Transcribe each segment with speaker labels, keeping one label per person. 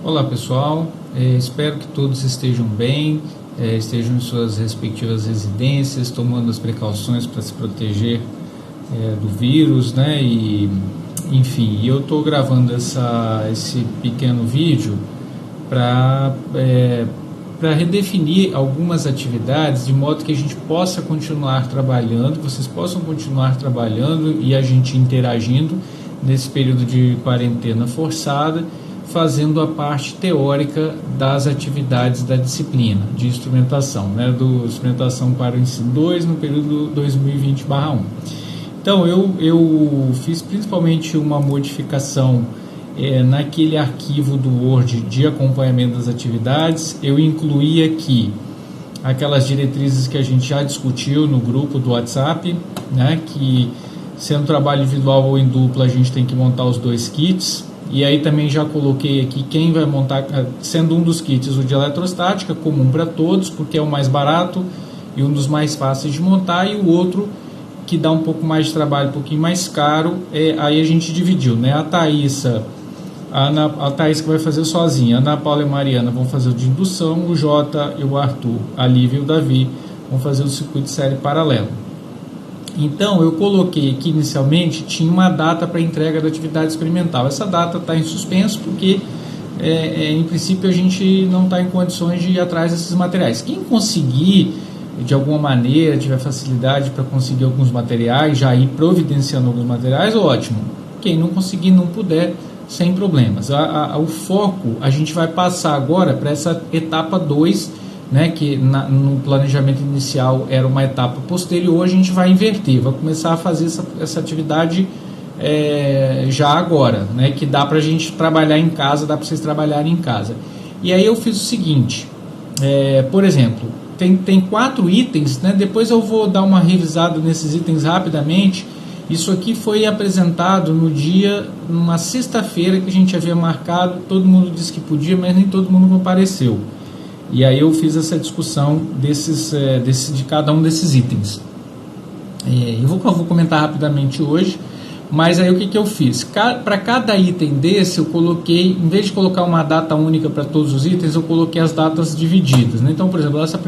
Speaker 1: Olá pessoal, espero que todos estejam bem, estejam em suas respectivas residências, tomando as precauções para se proteger do vírus, né? E enfim, eu estou gravando esse pequeno vídeo para redefinir algumas atividades de modo que a gente possa continuar trabalhando, vocês possam continuar trabalhando e a gente interagindo nesse período de quarentena forçada, fazendo a parte teórica das atividades da disciplina de instrumentação, né, do instrumentação para o ensino 2 no período 2020/1. Então eu fiz principalmente uma modificação naquele arquivo do Word de acompanhamento das atividades. Eu incluí aqui aquelas diretrizes que a gente já discutiu no grupo do WhatsApp, né, que sendo trabalho individual ou em dupla a gente tem que montar os 2 kits. E aí também já coloquei aqui quem vai montar, sendo um dos kits o de eletrostática, comum para todos, porque é o mais barato e um dos mais fáceis de montar, e o outro que dá um pouco mais de trabalho, um pouquinho mais caro, aí a gente dividiu, né? A Thaís que vai fazer sozinha, a Ana Paula e a Mariana vão fazer o de indução, o Jota e o Arthur, a Lívia e o Davi vão fazer o circuito de série paralelo. Então, eu coloquei aqui inicialmente, tinha uma data para entrega da atividade experimental. Essa data está em suspenso porque, em princípio, a gente não está em condições de ir atrás desses materiais. Quem conseguir, de alguma maneira, tiver facilidade para conseguir alguns materiais, já ir providenciando alguns materiais, ótimo. Quem não conseguir, não puder, sem problemas. O foco, a gente vai passar agora para essa etapa 2, né, que no planejamento inicial era uma etapa posterior. A gente vai inverter, vai começar a fazer essa atividade já agora, né, que dá para a gente trabalhar em casa, dá para vocês trabalharem em casa. E aí eu fiz o seguinte, por exemplo, tem 4 itens, né, depois eu vou dar uma revisada nesses itens rapidamente. Isso aqui foi apresentado numa sexta-feira que a gente havia marcado, todo mundo disse que podia, mas nem todo mundo compareceu. E aí eu fiz essa discussão de cada um desses itens. Eu vou comentar rapidamente hoje, mas aí o que eu fiz? Para cada item desse eu coloquei, em vez de colocar uma data única para todos os itens, eu coloquei as datas divididas, né? Então, por exemplo, esse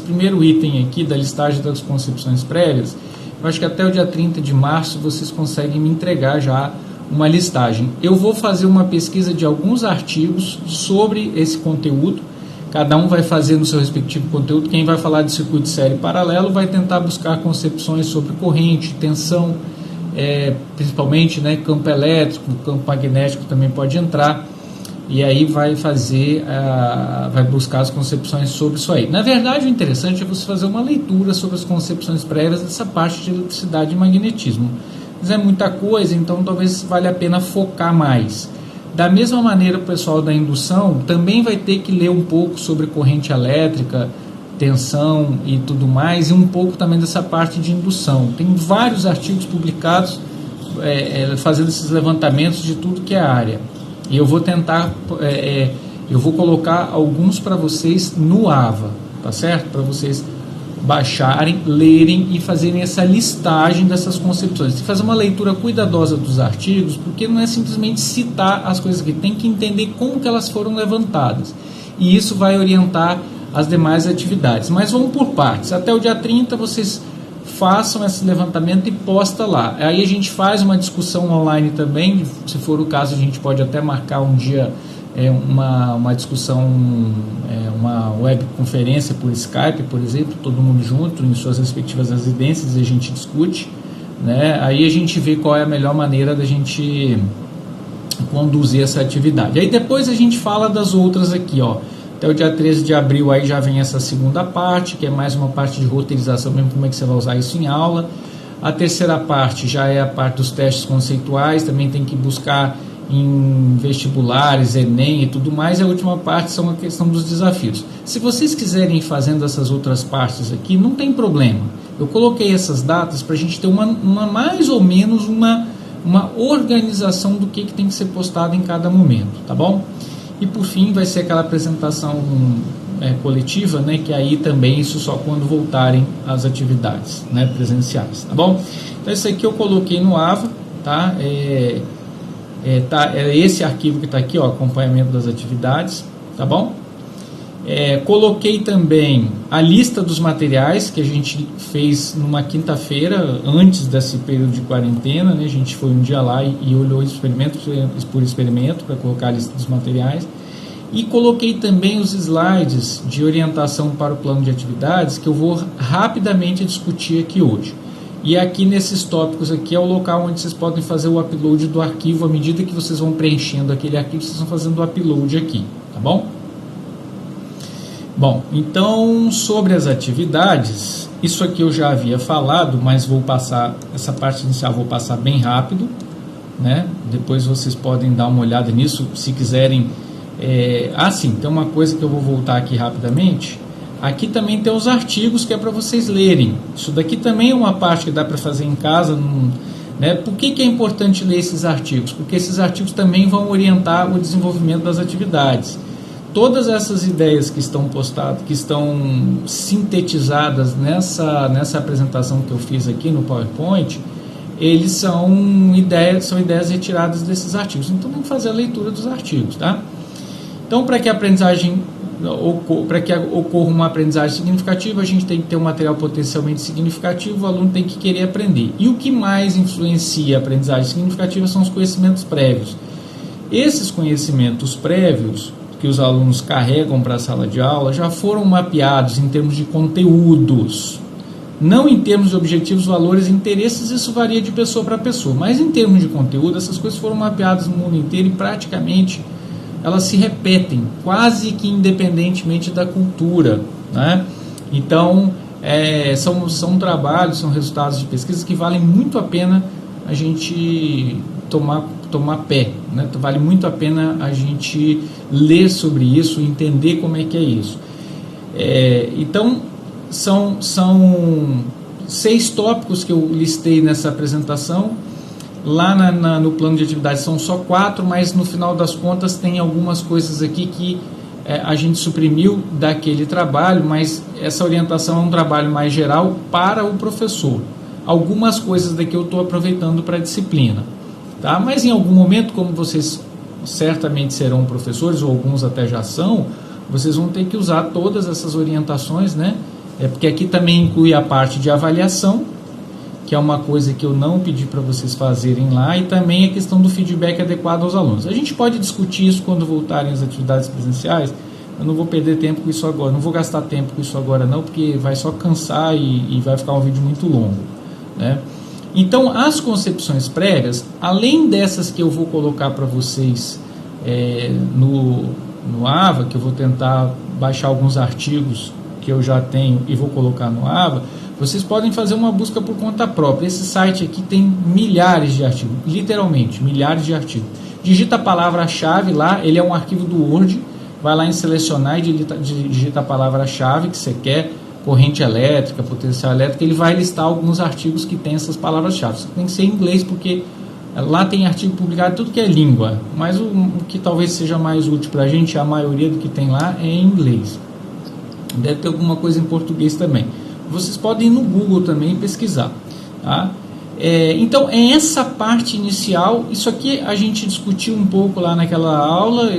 Speaker 1: primeiro item aqui da listagem das concepções prévias, eu acho que até o dia 30 de março vocês conseguem me entregar já uma listagem. Eu vou fazer uma pesquisa de alguns artigos sobre esse conteúdo. Cada um vai fazer no seu respectivo conteúdo. Quem vai falar de circuito de série paralelo vai tentar buscar concepções sobre corrente, tensão, principalmente, né, campo elétrico, campo magnético também pode entrar. E aí vai buscar as concepções sobre isso aí. Na verdade, o interessante é você fazer uma leitura sobre as concepções prévias dessa parte de eletricidade e magnetismo. Mas é muita coisa, então talvez valha a pena focar mais. Da mesma maneira, o pessoal da indução também vai ter que ler um pouco sobre corrente elétrica, tensão e tudo mais, e um pouco também dessa parte de indução. Tem vários artigos publicados fazendo esses levantamentos de tudo que é área. E eu vou tentar, eu vou colocar alguns para vocês no AVA, tá certo? Para vocês baixarem, lerem e fazerem essa listagem dessas concepções. Tem que fazer uma leitura cuidadosa dos artigos, porque não é simplesmente citar as coisas aqui, tem que entender como que elas foram levantadas. E isso vai orientar as demais atividades. Mas vamos por partes. Até o dia 30 vocês façam esse levantamento e posta lá. Aí a gente faz uma discussão online também, se for o caso a gente pode até marcar um dia uma discussão, uma webconferência por Skype, por exemplo, todo mundo junto em suas respectivas residências, e a gente discute, né? Aí a gente vê qual é a melhor maneira da gente conduzir essa atividade. Aí depois a gente fala das outras aqui, ó. Até o dia 13 de abril aí já vem essa segunda parte, que é mais uma parte de roteirização mesmo, como é que você vai usar isso em aula. A terceira parte já é a parte dos testes conceituais, também tem que buscar em vestibulares, Enem e tudo mais. E a última parte são a questão dos desafios. Se vocês quiserem ir fazendo essas outras partes aqui, não tem problema. Eu coloquei essas datas para a gente ter uma mais ou menos uma organização do que tem que ser postado em cada momento, tá bom? E por fim vai ser aquela apresentação coletiva, né, que aí também isso só quando voltarem as atividades, né, presenciais, tá bom? Então isso aqui eu coloquei no AVA, tá? É esse arquivo que está aqui, ó, acompanhamento das atividades, tá bom? Coloquei também a lista dos materiais que a gente fez numa quinta-feira, antes desse período de quarentena, né? A gente foi um dia lá e olhou experimento por experimento para colocar a lista dos materiais. E coloquei também os slides de orientação para o plano de atividades, que eu vou rapidamente discutir aqui hoje. E aqui nesses tópicos aqui é o local onde vocês podem fazer o upload do arquivo. À medida que vocês vão preenchendo aquele arquivo, vocês vão fazendo o upload aqui, tá bom? Bom, então sobre as atividades, isso aqui eu já havia falado, mas vou passar, essa parte inicial vou passar bem rápido, né? Depois vocês podem dar uma olhada nisso, se quiserem. Sim, tem uma coisa que eu vou voltar aqui rapidamente. Aqui também tem os artigos que é para vocês lerem. Isso daqui também é uma parte que dá para fazer em casa, né? Por que é importante ler esses artigos? Porque esses artigos também vão orientar o desenvolvimento das atividades. Todas essas ideias que estão postadas, que estão sintetizadas nessa apresentação que eu fiz aqui no PowerPoint, eles são ideias retiradas desses artigos. Então, tem que fazer a leitura dos artigos, tá? Então, para que ocorra uma aprendizagem significativa, a gente tem que ter um material potencialmente significativo, o aluno tem que querer aprender. E o que mais influencia a aprendizagem significativa são os conhecimentos prévios. Esses conhecimentos prévios que os alunos carregam para a sala de aula já foram mapeados em termos de conteúdos, não em termos de objetivos, valores e interesses. Isso varia de pessoa para pessoa, mas em termos de conteúdo, essas coisas foram mapeadas no mundo inteiro e praticamente elas se repetem, quase que independentemente da cultura, né? Então, são trabalhos, são resultados de pesquisas que valem muito a pena a gente tomar pé, né? Vale muito a pena a gente ler sobre isso, entender como é que é isso. Então, são 6 tópicos que eu listei nessa apresentação. Lá no plano de atividades são só 4, mas no final das contas tem algumas coisas aqui que a gente suprimiu daquele trabalho, mas essa orientação é um trabalho mais geral para o professor. Algumas coisas daqui eu estou aproveitando para a disciplina, tá? Mas em algum momento, como vocês certamente serão professores, ou alguns até já são, vocês vão ter que usar todas essas orientações, né? Porque aqui também inclui a parte de avaliação, que é uma coisa que eu não pedi para vocês fazerem lá, e também a questão do feedback adequado aos alunos. A gente pode discutir isso quando voltarem as atividades presenciais. Eu não vou perder tempo com isso agora, não vou gastar tempo com isso agora não, porque vai só cansar e vai ficar um vídeo muito longo, né? Então, as concepções prévias, além dessas que eu vou colocar para vocês no AVA, que eu vou tentar baixar alguns artigos que eu já tenho e vou colocar no AVA, vocês podem fazer uma busca por conta própria. Esse site aqui tem milhares de artigos, literalmente milhares de artigos. Digita a palavra-chave lá, ele é um arquivo do Word, vai lá em selecionar e digita a palavra-chave que você quer, corrente elétrica, potencial elétrico, ele vai listar alguns artigos que tem essas palavras-chave. Tem que ser em inglês, porque lá tem artigo publicado tudo que é língua, mas o que talvez seja mais útil para a gente, a maioria do que tem lá é em inglês. Deve ter alguma coisa em português também. Vocês podem ir no Google também pesquisar, tá? Então, essa parte inicial. Isso aqui a gente discutiu um pouco lá naquela aula.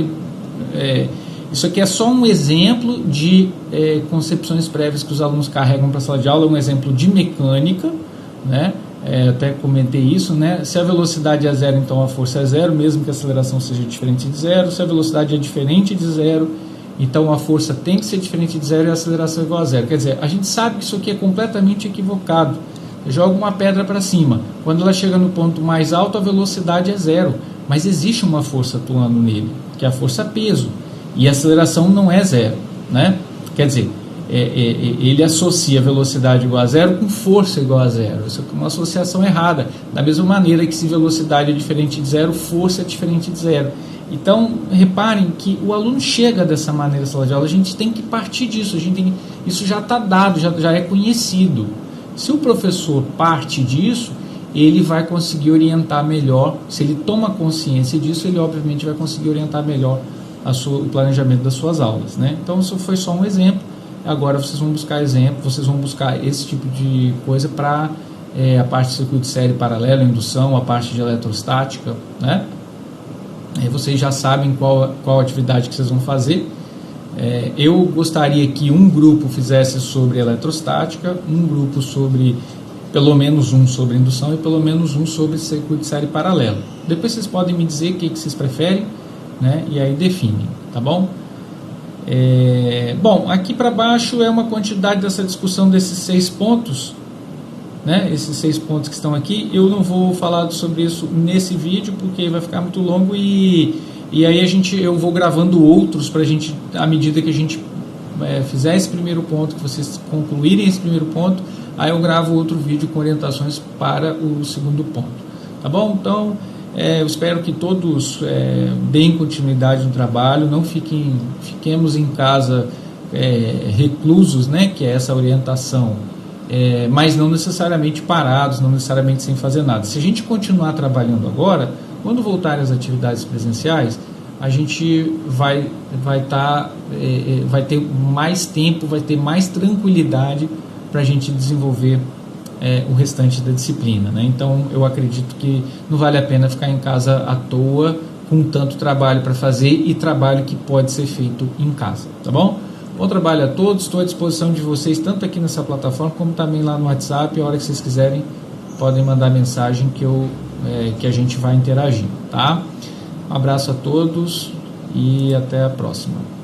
Speaker 1: Isso aqui é só um exemplo de concepções prévias que os alunos carregam para a sala de aula, um exemplo de mecânica, né? Até comentei isso, né? Se a velocidade é 0, então a força é 0, mesmo que a aceleração seja diferente de 0. Se a velocidade é diferente de 0, então a força tem que ser diferente de 0 e a aceleração é igual a 0. Quer dizer, a gente sabe que isso aqui é completamente equivocado. Joga uma pedra para cima, quando ela chega no ponto mais alto, a velocidade é 0, mas existe uma força atuando nele, que é a força peso, e a aceleração não é 0, né? Quer dizer, ele associa velocidade igual a 0 com força igual a 0. Isso é uma associação errada, da mesma maneira que se velocidade é diferente de 0, força é diferente de 0. Então, reparem que o aluno chega dessa maneira na sala de aula, a gente tem que partir disso, isso já está dado, já é conhecido. Se o professor parte disso, ele vai conseguir orientar melhor. Se ele toma consciência disso, ele obviamente vai conseguir orientar melhor o planejamento das suas aulas, né? Então, isso foi só um exemplo. Agora vocês vão buscar exemplo, vocês vão buscar esse tipo de coisa para a parte de circuito de série paralelo, indução, a parte de eletrostática, né? vocês já sabem qual atividade que vocês vão fazer. Eu gostaria que um grupo fizesse sobre eletrostática, um grupo sobre, pelo menos um sobre indução e pelo menos um sobre circuito de série paralelo. Depois vocês podem me dizer o que vocês preferem, né? E aí definem, tá bom? Bom, aqui para baixo é uma quantidade dessa discussão desses 6 pontos, né? Esses 6 pontos que estão aqui. Eu não vou falar sobre isso nesse vídeo porque vai ficar muito longo e aí eu vou gravando outros para a gente, à medida que a gente fizer esse primeiro ponto, que vocês concluírem esse primeiro ponto, aí eu gravo outro vídeo com orientações para o segundo ponto, tá bom? Então, eu espero que todos deem continuidade no trabalho, não fiquemos em casa reclusos, né, que é essa orientação, mas não necessariamente parados, não necessariamente sem fazer nada. Se a gente continuar trabalhando agora, quando voltarem as atividades presenciais, a gente vai ter mais tempo, vai ter mais tranquilidade para a gente desenvolver o restante da disciplina, né? Então eu acredito que não vale a pena ficar em casa à toa com tanto trabalho para fazer e trabalho que pode ser feito em casa, tá bom? Bom trabalho a todos, estou à disposição de vocês tanto aqui nessa plataforma como também lá no WhatsApp. A hora que vocês quiserem podem mandar mensagem que a gente vai interagir, tá? Um abraço a todos e até a próxima.